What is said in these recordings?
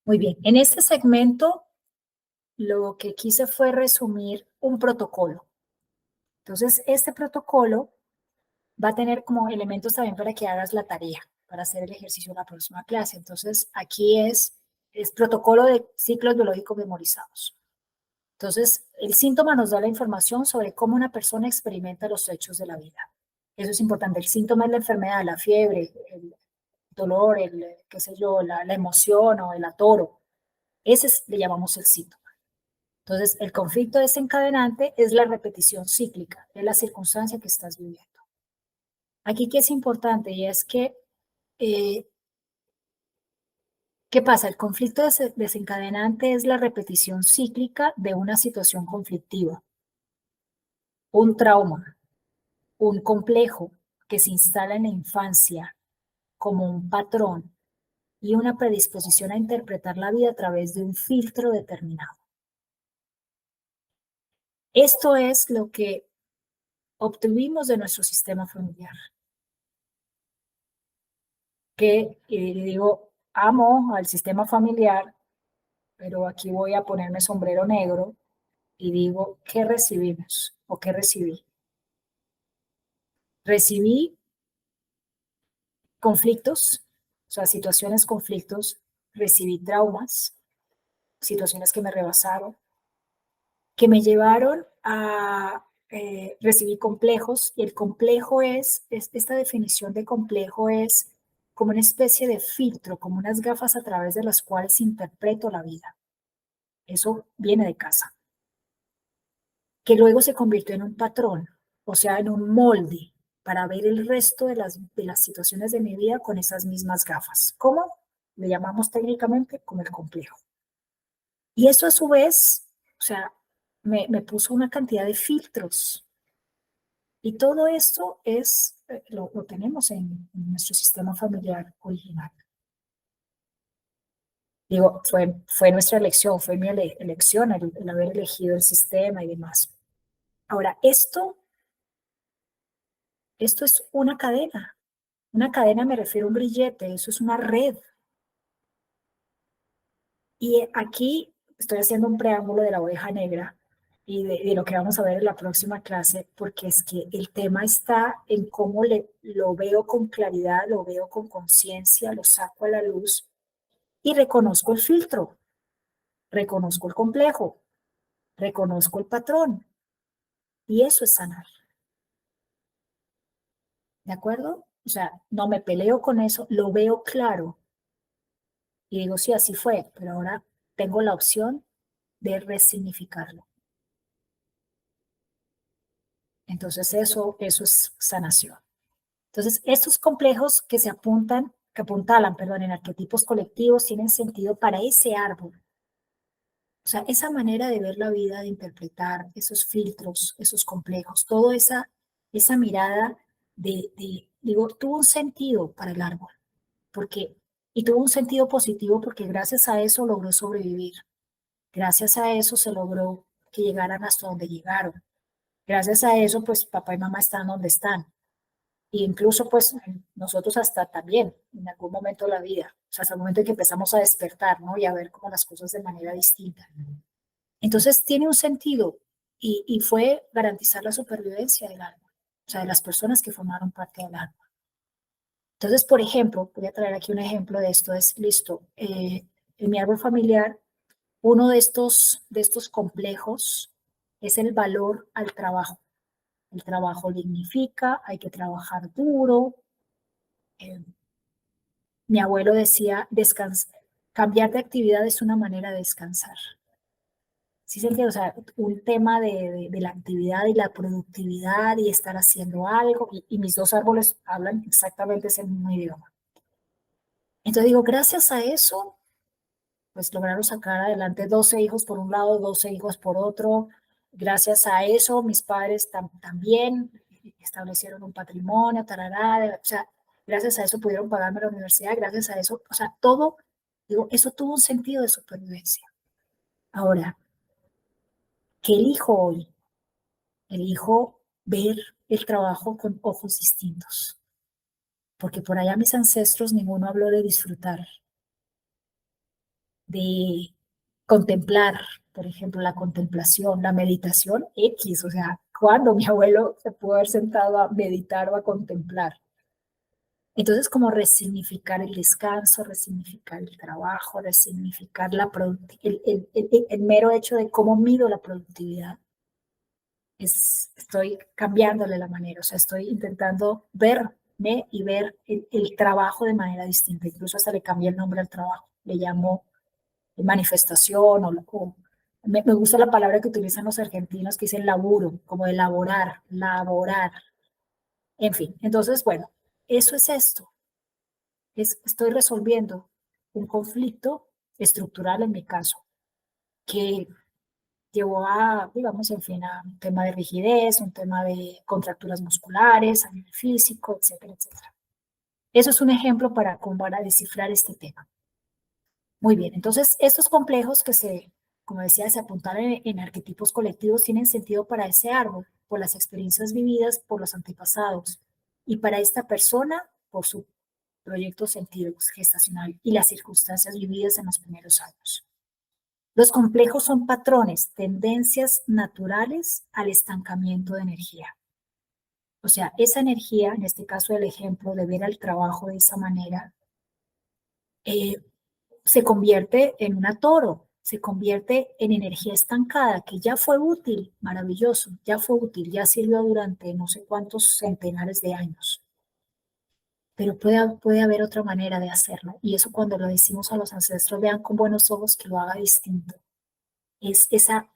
Muy bien, en este segmento lo que quise fue resumir un protocolo. Entonces, este protocolo va a tener como elementos también para que hagas la tarea, para hacer el ejercicio de la próxima clase. Entonces, aquí es protocolo de ciclos biológicos memorizados. Entonces, el síntoma nos da la información sobre cómo una persona experimenta los hechos de la vida. Eso es importante. El síntoma es la enfermedad, la fiebre, el dolor, qué sé yo, la emoción o el atoro. Le llamamos el síntoma. Entonces, el conflicto desencadenante es la repetición cíclica de la circunstancia que estás viviendo. Aquí que es importante y es que, ¿qué pasa? El conflicto desencadenante es la repetición cíclica de una situación conflictiva, un trauma, un complejo que se instala en la infancia como un patrón y una predisposición a interpretar la vida a través de un filtro determinado. Esto es lo que obtuvimos de nuestro sistema familiar. Que digo, amo al sistema familiar, pero aquí voy a ponerme sombrero negro y digo, ¿qué recibimos o qué recibí? Recibí conflictos, o sea, situaciones, conflictos, recibí traumas, situaciones que me rebasaron, que me llevaron a recibir complejos, y el complejo es esta definición de complejo es como una especie de filtro, como unas gafas a través de las cuales interpreto la vida. Eso viene de casa, que luego se convirtió en un patrón, o sea, en un molde para ver el resto de las situaciones de mi vida con esas mismas gafas. ¿Cómo? Le llamamos técnicamente como el complejo. Y eso a su vez, o sea, me puso una cantidad de filtros. Y todo esto lo tenemos en nuestro sistema familiar original. Digo, fue nuestra elección, fue mi elección el haber elegido el sistema y demás. Ahora, esto es una cadena. Una cadena me refiero a un grillete, eso es una red. Y aquí estoy haciendo un preámbulo de la oveja negra y de lo que vamos a ver en la próxima clase, porque es que el tema está en cómo lo veo con claridad, lo veo con conciencia, lo saco a la luz y reconozco el filtro, reconozco el complejo, reconozco el patrón. Y eso es sanar, ¿de acuerdo? O sea, no me peleo con eso, lo veo claro y digo, sí, así fue, pero ahora tengo la opción de resignificarlo. Entonces eso es sanación. Entonces, estos complejos que apuntalan, perdón, en arquetipos colectivos tienen sentido para ese árbol. O sea, esa manera de ver la vida, de interpretar esos filtros, esos complejos, toda esa mirada digo, tuvo un sentido para el árbol, porque, y tuvo un sentido positivo porque gracias a eso logró sobrevivir. Gracias a eso se logró que llegaran hasta donde llegaron. Gracias a eso, pues papá y mamá están donde están. Y incluso, pues nosotros hasta también, en algún momento de la vida, o sea, hasta el momento en que empezamos a despertar, ¿no? Y a ver como las cosas de manera distinta. Entonces, tiene un sentido y fue garantizar la supervivencia del árbol, o sea, de las personas que formaron parte del árbol. Entonces, por ejemplo, voy a traer aquí un ejemplo de esto, es listo. En mi árbol familiar, uno de estos complejos es el valor al trabajo. El trabajo dignifica, hay que trabajar duro. Eh, Mi abuelo decía, cambiar de actividad es una manera de descansar. Sí, se entiende, o sea, un tema de la actividad y la productividad y estar haciendo algo, y mis dos árboles hablan exactamente ese mismo idioma. Entonces digo, gracias a eso, pues lograron sacar adelante 12 hijos por un lado, 12 hijos por otro. Gracias a eso, mis padres también establecieron un patrimonio, tarará, o sea, gracias a eso pudieron pagarme la universidad, gracias a eso, o sea, todo, digo, eso tuvo un sentido de supervivencia. Ahora, ¿qué elijo hoy? Elijo ver el trabajo con ojos distintos, porque por allá mis ancestros ninguno habló de disfrutar. de contemplar, por ejemplo, la contemplación, la meditación X, o sea, cuando mi abuelo se pudo haber sentado a meditar o a contemplar. Entonces, como resignificar el descanso, resignificar el trabajo, resignificar el mero hecho de cómo mido la productividad. Estoy cambiándole la manera, o sea, estoy intentando verme y ver el trabajo de manera distinta. Incluso hasta le cambié el nombre al trabajo, le llamo manifestación me gusta la palabra que utilizan los argentinos que dicen laburo, como de laborar, laborar, en fin. Entonces, bueno, eso es esto. Estoy resolviendo un conflicto estructural en mi caso, que llevó a, digamos, en fin, a un tema de rigidez, un tema de contracturas musculares, a nivel físico, etcétera, etcétera. Eso es un ejemplo para descifrar este tema. Muy bien, entonces estos complejos como decía, se apuntaron en arquetipos colectivos tienen sentido para ese árbol, por las experiencias vividas por los antepasados, y para esta persona, por su proyecto sentido gestacional y las circunstancias vividas en los primeros años. Los complejos son patrones, tendencias naturales al estancamiento de energía. O sea, esa energía, en este caso el ejemplo de ver al trabajo de esa manera, se convierte en un atoro, se convierte en energía estancada que ya fue útil, maravilloso, ya fue útil, ya sirvió durante no sé cuántos centenares de años. Pero puede haber otra manera de hacerlo. Y eso cuando lo decimos a los ancestros, vean con buenos ojos que lo haga distinto. Es esa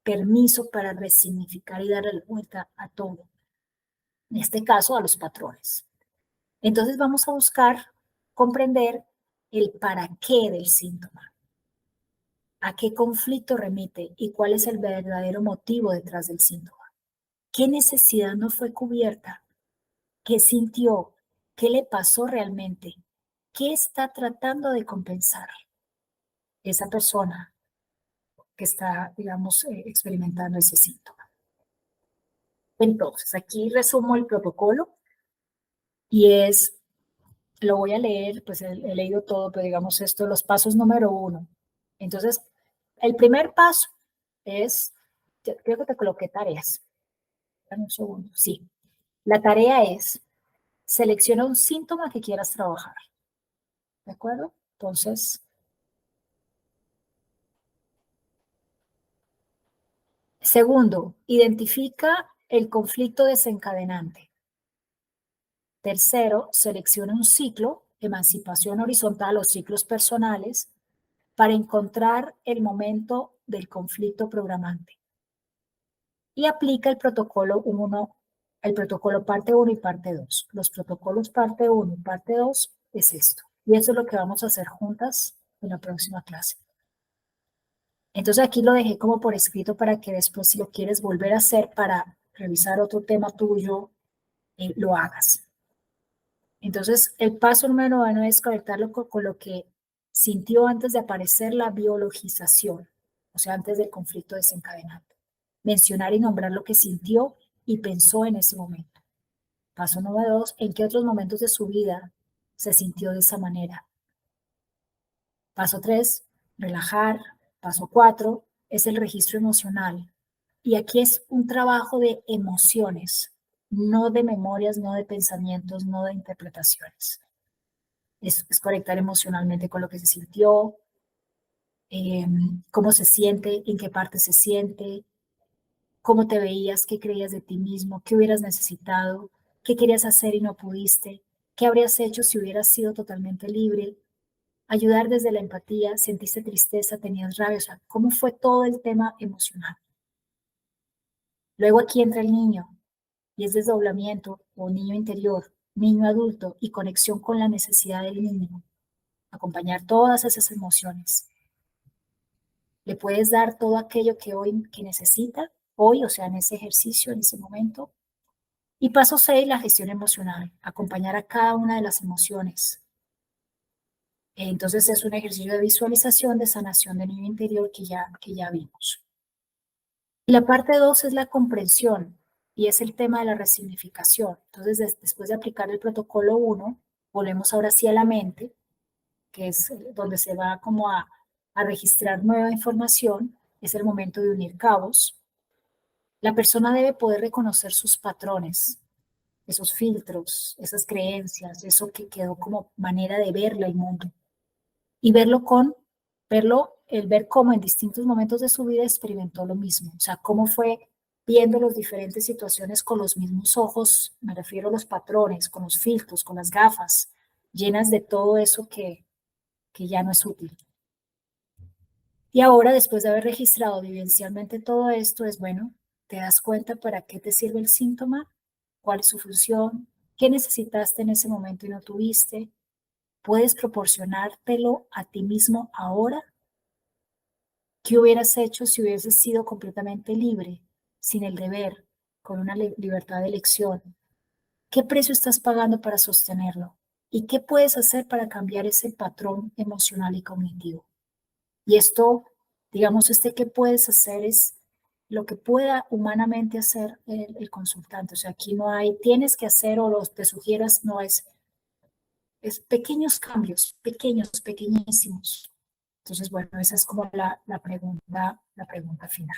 permiso para resignificar y darle la vuelta a todo. En este caso, a los patrones. Entonces vamos a buscar comprender el para qué del síntoma. ¿A qué conflicto remite y cuál es el verdadero motivo detrás del síntoma? ¿Qué necesidad no fue cubierta? ¿Qué sintió? ¿Qué le pasó realmente? ¿Qué está tratando de compensar esa persona que está, digamos, experimentando ese síntoma? Entonces, aquí resumo el protocolo y lo voy a leer, pues he leído todo, pero digamos esto, los pasos número 1. Entonces, el primer paso es, creo que te coloqué tareas. Dame un segundo, sí. La tarea es, selecciona un síntoma que quieras trabajar. ¿De acuerdo? Entonces, segundo, identifica el conflicto desencadenante. Tercero, selecciona un ciclo, emancipación horizontal o ciclos personales, para encontrar el momento del conflicto programante. Y aplica el protocolo 1, el protocolo parte 1 y parte 2. Los protocolos parte 1 y parte 2 es esto. Y eso es lo que vamos a hacer juntas en la próxima clase. Entonces aquí lo dejé como por escrito para que después si lo quieres volver a hacer para revisar otro tema tuyo, lo hagas. Entonces el paso número 1 es conectarlo con lo que sintió antes de aparecer la biologización, o sea, antes del conflicto desencadenante. Mencionar y nombrar lo que sintió y pensó en ese momento. Paso número 2, ¿en qué otros momentos de su vida se sintió de esa manera? Paso 3, relajar. Paso 4, es el registro emocional. Y aquí es un trabajo de emociones, no de memorias, no de pensamientos, no de interpretaciones. Es conectar emocionalmente con lo que se sintió, cómo se siente, en qué parte se siente, cómo te veías, qué creías de ti mismo, qué hubieras necesitado, qué querías hacer y no pudiste, qué habrías hecho si hubieras sido totalmente libre, ayudar desde la empatía, sentiste tristeza, tenías rabia, o sea, cómo fue todo el tema emocional. Luego aquí entra el niño y es desdoblamiento o niño interior, niño adulto y conexión con la necesidad del niño, acompañar todas esas emociones. Le puedes dar todo aquello que necesita hoy, o sea, en ese ejercicio, en ese momento. Y paso 6, la gestión emocional, acompañar a cada una de las emociones. Entonces es un ejercicio de visualización, de sanación del niño interior que ya vimos. Y la parte 2 es la comprensión y es el tema de la resignificación. Entonces después de aplicar el protocolo 1, volvemos ahora sí a la mente que es donde se va como a registrar nueva información, es el momento de unir cabos. La persona debe poder reconocer sus patrones, esos filtros, esas creencias, eso que quedó como manera de verla el mundo. Y el ver cómo en distintos momentos de su vida experimentó lo mismo. O sea, cómo fue viendo las diferentes situaciones con los mismos ojos, me refiero a los patrones, con los filtros, con las gafas, llenas de todo eso que ya no es útil. Y ahora, después de haber registrado vivencialmente todo esto, es bueno, te das cuenta para qué te sirve el síntoma, cuál es su función, qué necesitaste en ese momento y no tuviste. ¿Puedes proporcionártelo a ti mismo ahora? ¿Qué hubieras hecho si hubieses sido completamente libre, sin el deber, con una libertad de elección? ¿Qué precio estás pagando para sostenerlo? ¿Y qué puedes hacer para cambiar ese patrón emocional y cognitivo? Y esto, digamos, qué puedes hacer es lo que pueda humanamente hacer el consultante. O sea, aquí no hay, tienes que hacer o los te sugieras, no es pequeños cambios, pequeños, pequeñísimos. Entonces, bueno, esa es como la pregunta final.